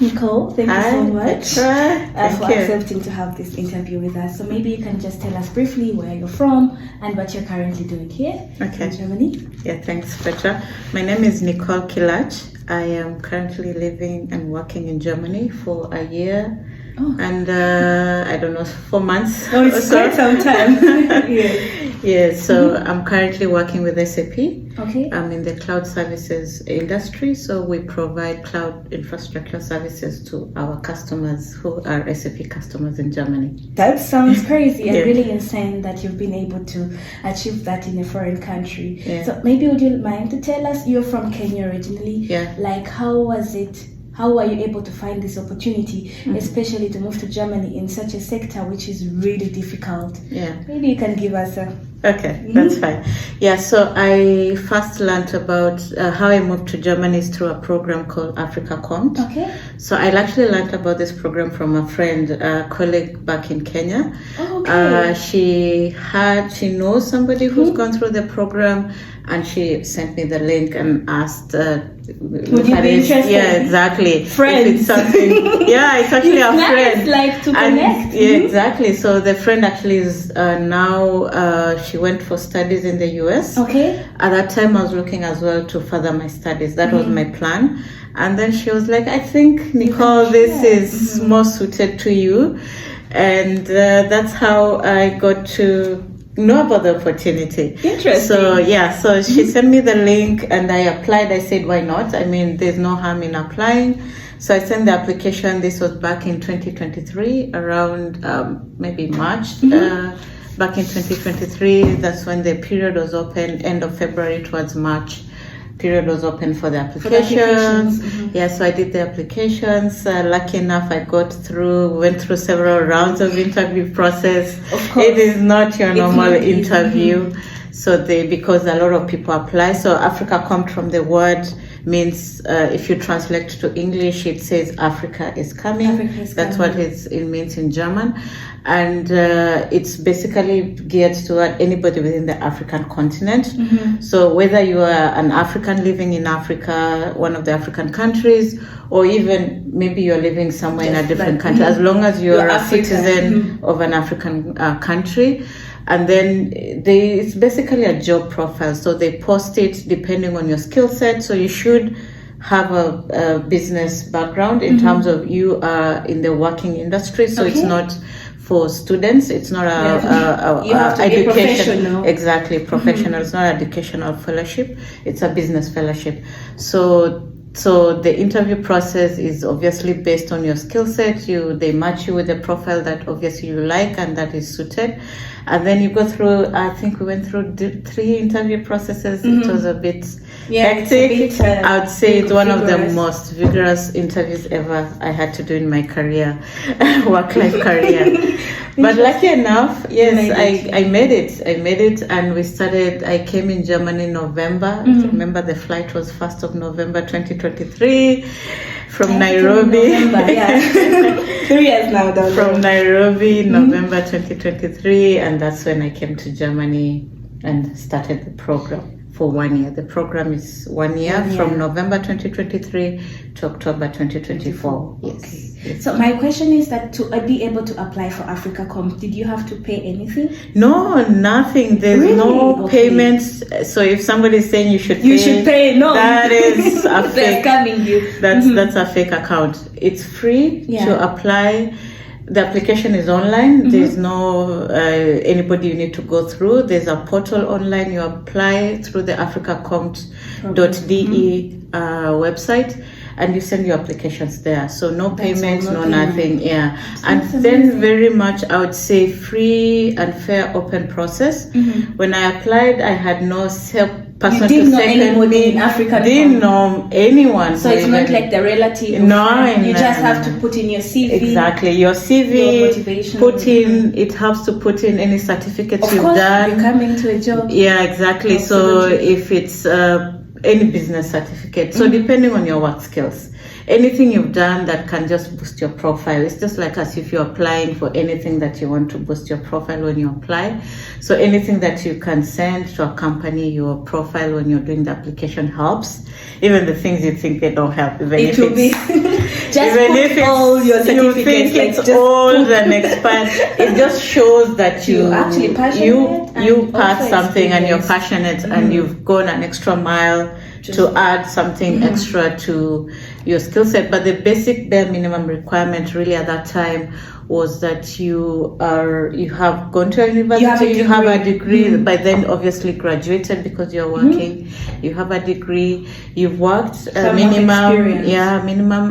Nicole, thank you so much for you. accepting to have this interview with us. So maybe you can just tell us briefly where you're from and what you're currently doing here in Germany. Yeah, thanks, Petra. My name is Nicole Kilach. I am currently living and working in Germany for a year and I don't know, 4 months. Oh, it's quite some time. Yeah, so I'm currently working with SAP. Okay. I'm in the cloud services industry, so we provide cloud infrastructure services to our customers who are SAP customers in Germany. That sounds crazy and really insane that you've been able to achieve that in a foreign country. Yeah. So maybe would you mind to tell us, you're from Kenya originally? Yeah. Like, how was it? How were you able to find this opportunity, especially to move to Germany in such a sector which is really difficult? Yeah. Maybe you can give us a... Okay, that's fine. Yeah, so I first learned about how I moved to Germany is through a program called Africa Compt. Okay. So I actually learned about this program from a friend, a colleague back in Kenya. Oh, okay. She knows somebody who's gone through the program, and she sent me the link and asked would you be interested? Yeah, exactly. Friends. If it's something, yeah, it's actually a friend. It's like to connect. Yeah, exactly. So the friend actually is now, she went for studies in the US. Okay. At that time, I was looking as well to further my studies. That was my plan. And then she was like, I think, Nicole, this is more suited to you. And that's how I got to know about the opportunity. Interesting. So so she sent me the link and I applied. I said, why not? I mean, there's no harm in applying. So I sent the application. This was back in 2023, around maybe March. Back in 2023, that's when the period was open, end of February towards March. Period was open for the applications. Yeah, so I did the applications. Lucky enough, I went through several rounds of interview process. Of course. It is not your normal interview. So because a lot of people apply. So Africa Compt from the word means, if you translate to English, it says Africa is coming. That's what it means in German. And it's basically geared toward anybody within the African continent. So whether you are an African living in Africa, one of the African countries, or even maybe you're living somewhere in a different country, as long as you're a citizen of an African country. And then it's basically a job profile. So they post it depending on your skill set. So you should have a business background in terms of you are in the working industry. So it's not for students. It's not you have to education. Be professional. Exactly, professional. It's not educational fellowship. It's a business fellowship. So the interview process is obviously based on your skill set. They match you with a profile that obviously you like and that is suited. And then you go through, I think we went through 3 interview processes. It was a bit hectic. I would say it's one of the most vigorous interviews ever I had to do in my career, work-life career. But lucky enough, yes, I made it. And I came in Germany in November. I remember the flight was 1st of November 2023 from Nairobi. 3 years now. From Nairobi, November 2023. And that's when I came to Germany and started the program for 1 year. The program is 1 year from November 2023 to October 2024. Yes. So my question is that to be able to apply for Africa Compt, did you have to pay anything? No, nothing. There's no payments. So if somebody is saying you should pay, no. That is a fake. They're scamming you. That's a fake account. It's free to apply. The application is online. There's no anybody you need to go through. There's a portal online. You apply through the africacompt.de website, and you send your applications there. So no payment, no nothing. Yeah, and then very much I would say free and fair, open process. When I applied, I had no person you didn't know anybody in Africa. Didn't know anyone. So it's not like the relative. No, you just have to put in your CV. Exactly, your CV. Your motivation. Put in. It helps to put in any certificates you've done. You're coming to a job. Yeah, exactly. So if it's any business certificate. So depending on your work skills. Anything you've done that can just boost your profile. It's just like as if you're applying for anything that you want to boost your profile when you apply. So anything that you can send to accompany your profile when you're doing the application helps. Even the things you think they don't help. Even it will be Just even put if it's, all your you certificates, think like, it's just old and expired, it just shows that You're actually passionate you and pass also something and you're experienced. passionate and you've gone an extra mile to add something extra to your skill set. But the basic bare minimum requirement really at that time was that you have gone to a university, you have a degree. By then obviously graduated because you're working, you have a degree, you've worked minimum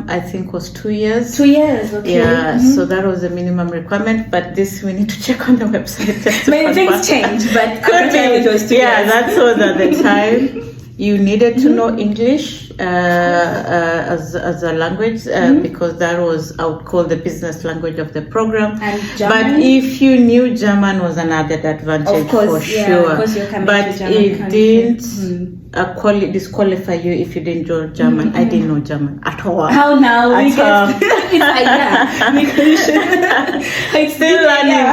I think was 2 years. 2 years, okay. Yeah, so that was the minimum requirement, but this we need to check on the website. Just to Many things change, but at could the time be. it was 2 Yeah, years. that was at the time. You needed to know English as a language because that was, I would call, the business language of the program. And But German? if you knew German was an added advantage, Of course, for sure. because you're coming But to German it country. didn't disqualify you if you didn't know German. I didn't know German at all. How now? At all. It's like, yeah, it's Still learning.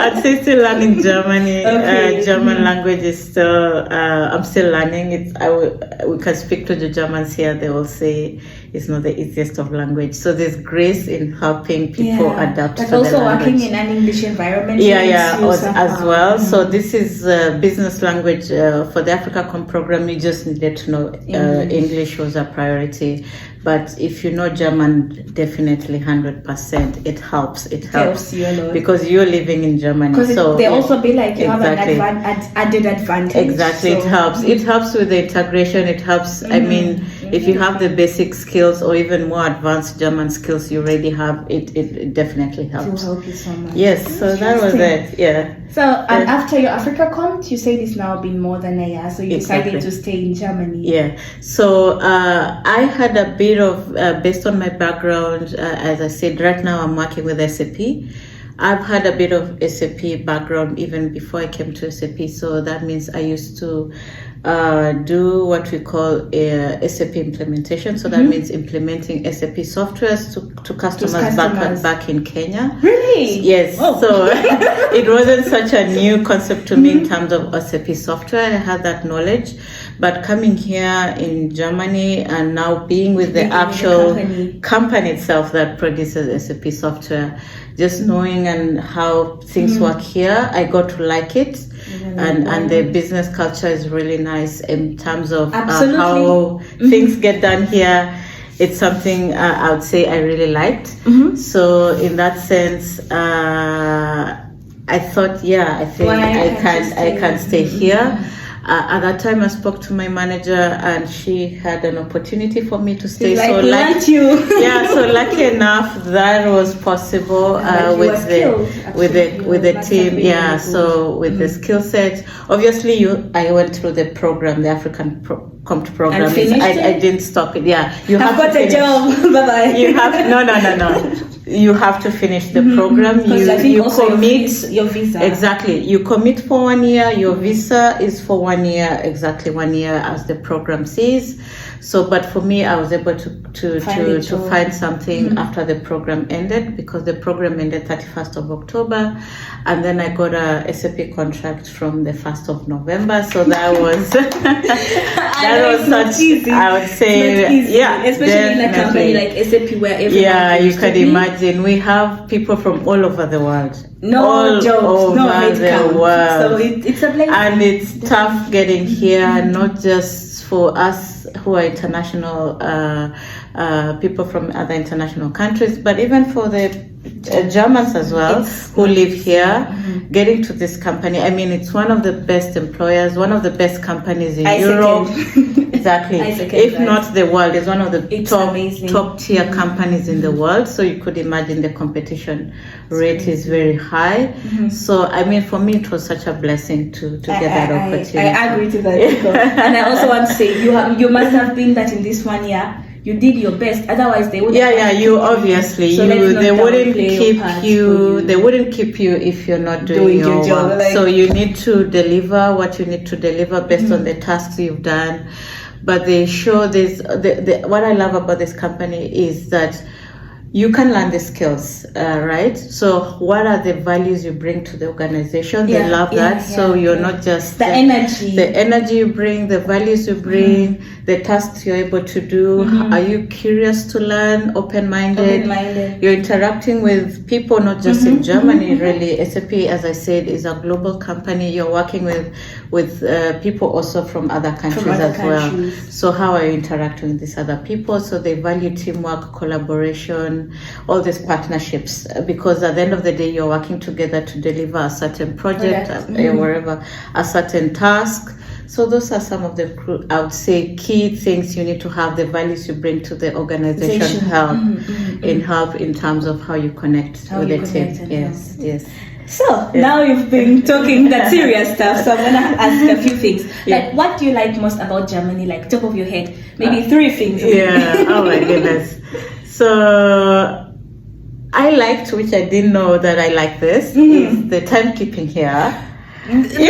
I'd say still learning Germany. Okay. German language is still. I'm still learning it. We can speak to the Germans here. They will say it's not the easiest of language. So there's grace in helping people adapt but to the also language. working in an English environment. As well. So this is business language for the AfricaCom program. You just needed to know English was a priority. But if you know German, definitely 100%, it helps. It helps you a lot. because you're living in Germany. Because So they also be like you exactly. have an added advantage. Exactly, So, it helps. It helps with the integration. It helps. I mean, if you have the basic skills or even more advanced German skills you already have, it definitely to helps. help you so much. Yes, so that was it. Yeah. So, and after your AfricaCom, you said it's now been more than a year, so you Exactly. decided to stay in Germany. Yeah. So I had a bit of, based on my background, as I said, right now I'm working with SAP. I've had a bit of SAP background even before I came to SAP. So that means I used to do what we call SAP implementation. So that means implementing SAP softwares to customers back in Kenya. Really? Yes. Oh. So it wasn't such a new concept to me in terms of SAP software. I had that knowledge. But coming here in Germany and now being with the actual company itself that produces SAP software, just knowing and how things work here, I got to like it. And the business culture is really nice in terms of how things get done here. It's something I would say I really liked. So in that sense, I thought, I think I can stay here. At that time, I spoke to my manager, and she had an opportunity for me to stay. So lucky enough that was possible with the team. Yeah, so with the skill set. Obviously, I went through the program, the African Comp program. I didn't stop it. Yeah, you have got a job. Bye bye. You have no. You have to finish the program. You commit your visa. Exactly. You commit for 1 year. Your visa is for 1 year, exactly 1 year as the program says. So, but for me, I was able to find something after the program ended, because the program ended 31st of October, and then I got a SAP contract from the 1st of November. So that was such easy. I would say, especially in a company like SAP where everyone you can imagine we have people from all over the world. No jobs, no headcount. So it's a blessing. And it's tough getting here, not just for us who are international people from other international countries, but even for the Germans as well who live here. Getting to this company, I mean, it's one of the best employers, one of the best companies in Europe. Exactly. If not the world, it's one of the top tier companies in the world. So you could imagine the competition rate is very high. So I mean, for me, it was such a blessing to get that opportunity. I agree to that, Nicole. And I also want to say you must have been that in this 1 year. You did your best, otherwise they would. You obviously they wouldn't keep you. They wouldn't keep you if you're not doing your job. So you need to deliver what you need to deliver based on the tasks you've done. But they show this. What I love about this company is that you can learn the skills, right? So what are the values you bring to the organization? They love that. So you're not just the energy you bring, the values you bring, the tasks you're able to do. Are you curious to learn, open-minded? You're interacting with people, not just in Germany, really. SAP, as I said, is a global company. You're working with people also from other countries well. So how are you interacting with these other people? So they value teamwork, collaboration, all these partnerships, because at the end of the day, you're working together to deliver a certain project, wherever, a certain task. So those are some of the, I would say, key things you need to have. The values you bring to the organization help in terms of how you connect with the team. Yes. So now you've been talking that serious stuff. So I'm gonna ask a few things. Like, what do you like most about Germany? Like, top of your head, maybe 3 things. Yeah. Oh my goodness. So I liked, which I didn't know that I like this, is the timekeeping here. Interesting.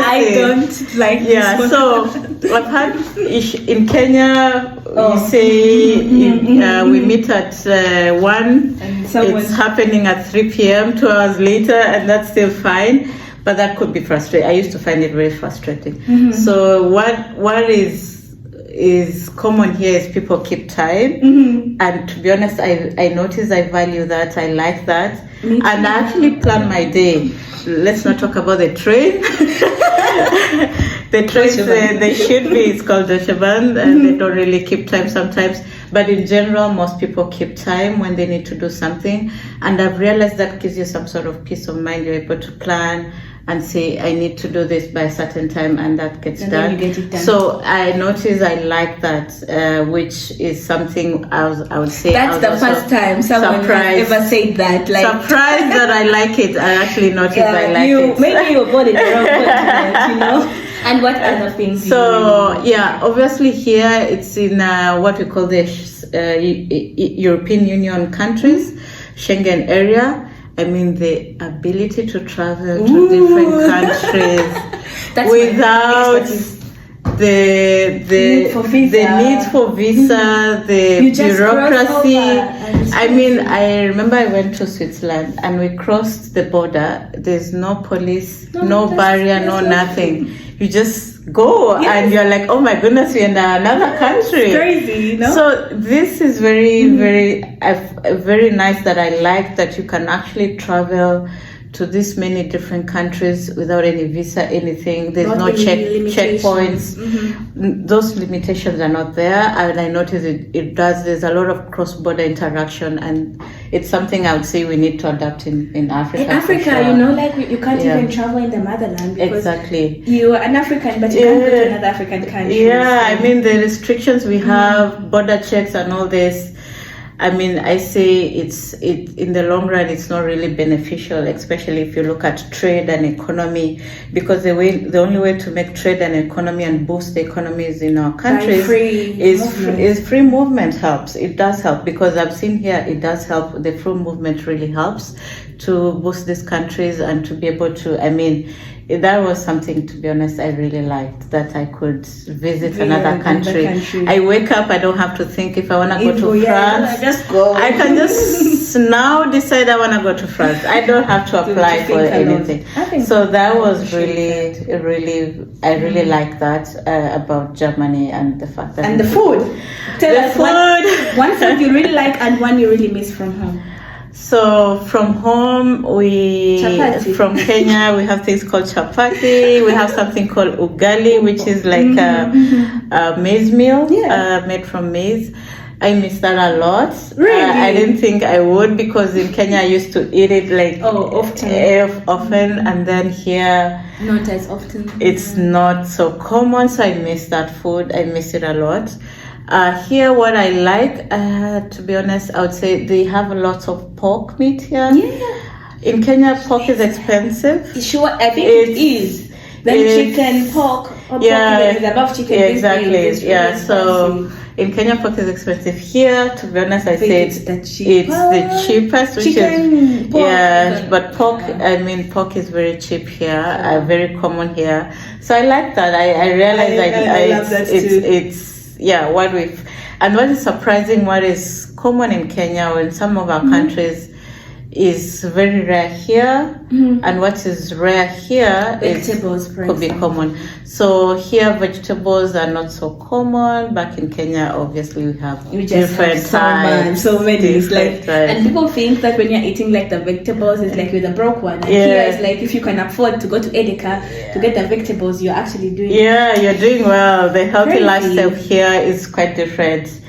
I don't like this. So I've had in Kenya, we say we meet at 1, it's happening at 3 p.m. 2 hours later, and that's still fine, but that could be frustrating. I used to find it very frustrating. So what is common here is people keep time, and to be honest, I notice I value that, I like that, and I actually plan my day. Let's not talk about the train. The trains, they should be, it's called the Shaban, and they don't really keep time sometimes. But in general, most people keep time when they need to do something. And I've realized that gives you some sort of peace of mind. You're able to plan and say, I need to do this by a certain time, and that gets done. Then you get it done. So I notice I like that, which is something I would say. That's the first time someone has ever said that. Like, surprised that I like it. I actually noticed I like it. Maybe you bought it wrong continent, you know? And what other things? So obviously here it's in what we call the European Union countries, Schengen area. I mean, the ability to travel to different countries without the need for visa, the bureaucracy. I mean, I remember I went to Switzerland and we crossed the border. There's no police, no barrier, no nothing. You just go and you're like, oh my goodness, we're in another country. It's crazy, you know? So this is very, very nice that I like that you can actually travel to this many different countries without any visa, anything. There's no checkpoints. Those limitations are not there. And I notice there's a lot of cross-border interaction, and it's something I would say we need to adapt in Africa. In Africa, sure. You know, like you can't even travel in the motherland because you are an African, but you can't go to another African country. I mean, the restrictions we have, border checks and all this, I mean, I say it in the long run, it's not really beneficial, especially if you look at trade and economy, because the only way to make trade and economy and boost the economies in our countries is free movement helps. It does help, because I've seen here it does help. The free movement really helps to boost these countries and to be able to, I mean, that was something, to be honest, I really liked, that I could visit another country. I wake up, I don't have to think if I want to go to France. Just go. I can just now decide I want to go to France. I don't have to apply for anything. So that was really, I really like that about Germany, and the fact that... And the food. Tell us one food you really like and one you really miss from home. So from home, from Kenya, we have things called chapati. We have something called ugali, which is like a maize meal made from maize. I miss that a lot. Really? I didn't think I would, because in Kenya I used to eat it like often, and then here not as often. It's not so common, so I miss that food. I miss it a lot. Here, what I like, to be honest, I would say they have lots of pork meat here. Yeah. In Kenya, pork is expensive. Sure, I think it is. Then chicken, pork, or pork is above chicken. Exactly. So in Kenya, pork is expensive. Here, to be honest, I say it's the cheapest. Chicken, pork. But pork, I mean, pork is very cheap here, very common here. So I like that. I realize I love that too. What is surprising, what is common in Kenya or in some of our countries, is very rare here, and what is rare here Vegetables, for could be example. common. So here vegetables are not so common. Back in Kenya, obviously we have You just different have so many. It's like, different and people think that when you're eating like the vegetables, it's like you're the broke one. And Yeah. here it's like if you can afford to go to Edeka to get the vegetables, you're actually doing. Yeah, you're doing well. The healthy Crazy. lifestyle here is quite different.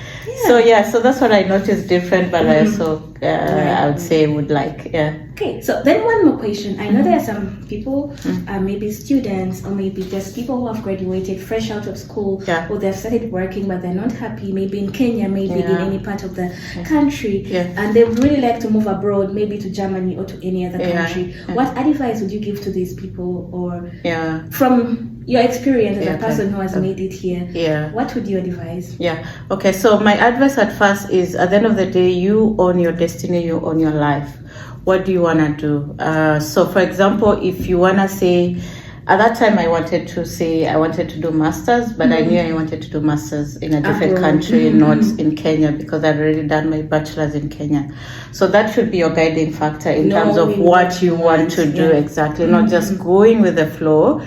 So that's what I noticed different, but I also I would say would like Okay, so then one more question. I know there are some people, maybe students or maybe just people who have graduated fresh out of school, Yeah. or they've started working but they're not happy, maybe in Kenya, maybe in Yeah. any part of the country, Yeah. and they would really like to move abroad, maybe to Germany or to any other Yeah. country. Yeah. What advice would you give to these people, or yeah. from your experience as Yeah, a person who has okay. made it here? Yeah. What would you advise? Yeah. Okay. So my advice at first is, at the end of the day, you own your destiny, you own your life. What do you wanna do? So, for example, if you wanna say, at that time I wanted to do masters, but I knew I wanted to do masters in a different Abroad. country, not in Kenya, because I'd already done my bachelor's in Kenya. So that should be your guiding factor in terms of Knowing what you want to do exactly, not just going with the flow.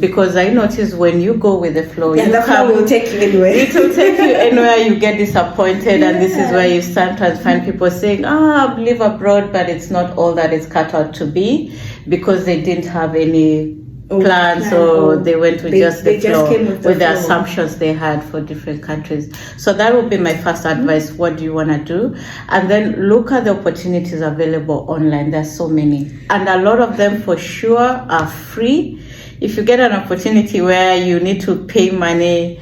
Because I notice when you go with the flow, Yeah, you the flow will take you anywhere. It will take you anywhere. You get disappointed, and this is where you sometimes find people saying, I live abroad, but it's not all that it's cut out to be, because they didn't have any plans, or they went with just the flow, came with the the flow. assumptions they had for different countries. So that would be my first advice. What do you want to do? And then look at the opportunities available online. There's so many, and a lot of them for sure are free. If you get an opportunity where you need to pay money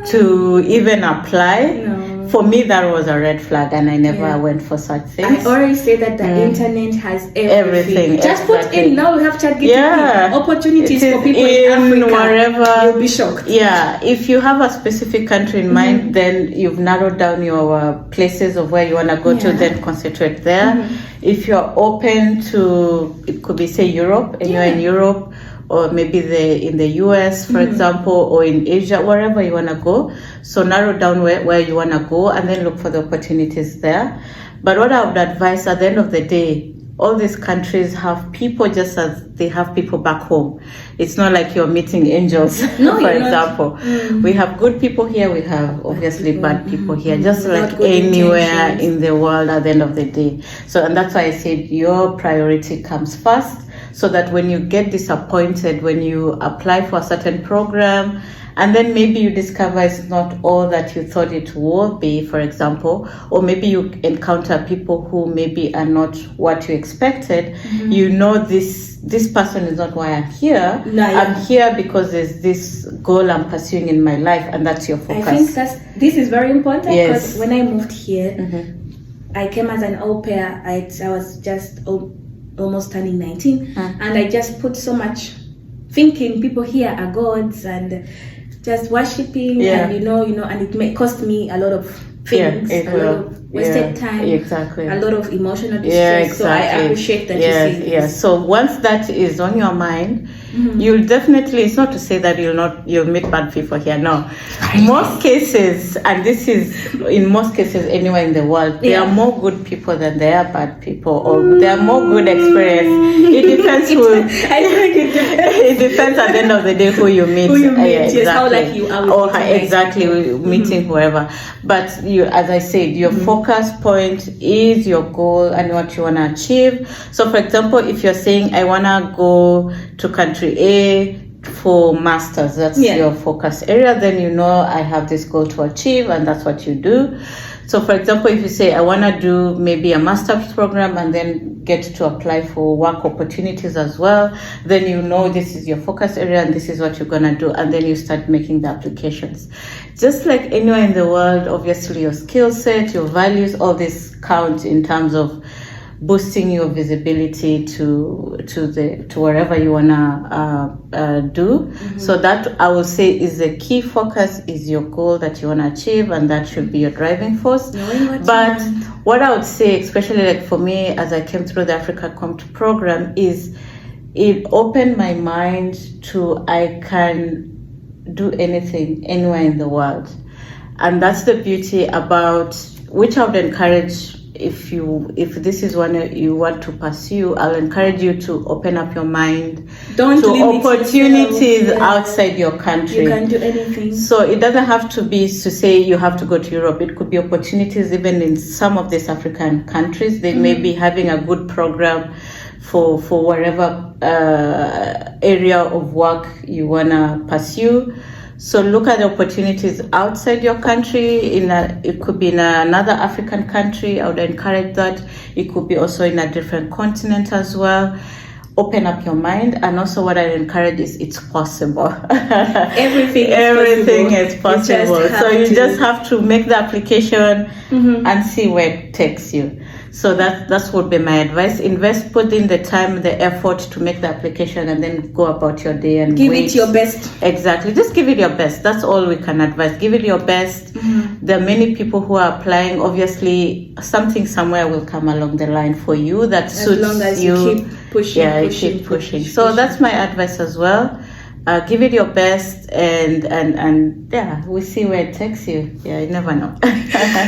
to even apply, for me that was a red flag, and I never went for such things. I already say that the internet has everything. Just put exactly. in, now we have ChatGPT. Opportunities It for is people in Africa. wherever. You'll be shocked. Yeah, if you have a specific country in mind, then you've narrowed down your places of where you want to go to, then concentrate there. If you're open to, it could be say Europe, and you're in Europe, or maybe in the US, for example, or in Asia, wherever you want to go. So narrow down where you want to go, and then look for the opportunities there. But what I would advise, at the end of the day, all these countries have people just as they have people back home. It's not like you're meeting angels, No, for you're not. example. We have good people here, we have obviously bad people here, just Without like good anywhere intentions. in the world at the end of the day. So, and that's why I said your priority comes first, so that when you get disappointed, when you apply for a certain program, and then maybe you discover it's not all that you thought it would be, for example, or maybe you encounter people who maybe are not what you expected, you know this person is not why I'm here. I'm here because there's this goal I'm pursuing in my life, and that's your focus. I think this is very important, because Yes. when I moved here, I came as an au pair. I was just almost turning 19, and I just put so much thinking people here are gods and just worshipping, and you know, and it may cost me a lot of things, a lot of wasted time, exactly, a lot of emotional distress. So I appreciate that you say this. Yes. So once that is on your mind, you'll definitely, it's not to say that you'll meet bad people here. No. Most cases, and this is in most cases anywhere in the world, there are more good people than there are bad people, or there are more good experience. It depends who. I think it depends. It depends at the end of the day who you meet. Yes, how lucky you are with meeting whoever. But as I said, your focus point is your goal and what you want to achieve. So for example, if you're saying I want to go to country A for masters, that's your focus area, then you know I have this goal to achieve, and that's what you do. So for example, if you say I want to do maybe a master's program and then get to apply for work opportunities as well, then you know this is your focus area and this is what you're going to do, and then you start making the applications. Just like anywhere in the world, obviously your skill set, your values, all this count in terms of boosting your visibility to wherever you wanna do. So that I would say is the key focus, is your goal that you wanna achieve, and that should be your driving force. But what I would say, especially like for me, as I came through the Africa Compt program, is it opened my mind to I can do anything anywhere in the world, and that's the beauty about, which I would encourage if this is one you want to pursue, I'll encourage you to open up your mind Don't to limit opportunities yourself. Yeah. outside your country. You can do anything. So it doesn't have to be to say you have to go to Europe. It could be opportunities even in some of these African countries. They may be having a good program for whatever area of work you wanna pursue. So look at the opportunities outside your country. It could be in another African country. I would encourage that. It could be also in a different continent as well. Open up your mind, and also what I encourage is it's possible. Everything is possible. So you just have to make the application and see where it takes you. So that's would be my advice. Put in the time, the effort to make the application, and then go about your day and give wait. it your best. Exactly. Just give it your best. That's all we can advise. Give it your best. There are many people who are applying. Obviously, something somewhere will come along the line for you that suits you. As long as you keep pushing, keep pushing. So that's my advice as well. Give it your best, and yeah, we see where it takes you. Yeah, you never know.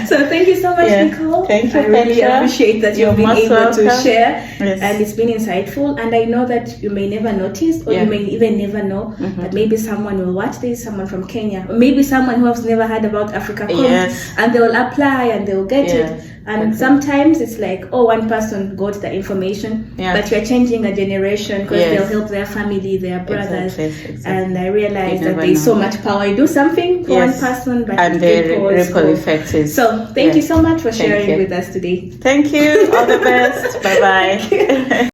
So thank you so much, Nicole. Thank you. I really appreciate that you've been able to share, yes. And it's been insightful. And I know that you may never notice, or you may even never know that maybe someone will watch this, someone from Kenya, or maybe someone who has never heard about Africa comes, and they will apply and they will get it. And sometimes it's like, one person got the information, but you're changing a generation because they'll help their family, their brothers. Exactly. And I realized that there's so much power. I do something for one person, but and the ripple effect is. So thank you so much for sharing with us today. Thank you. All the best. Bye bye.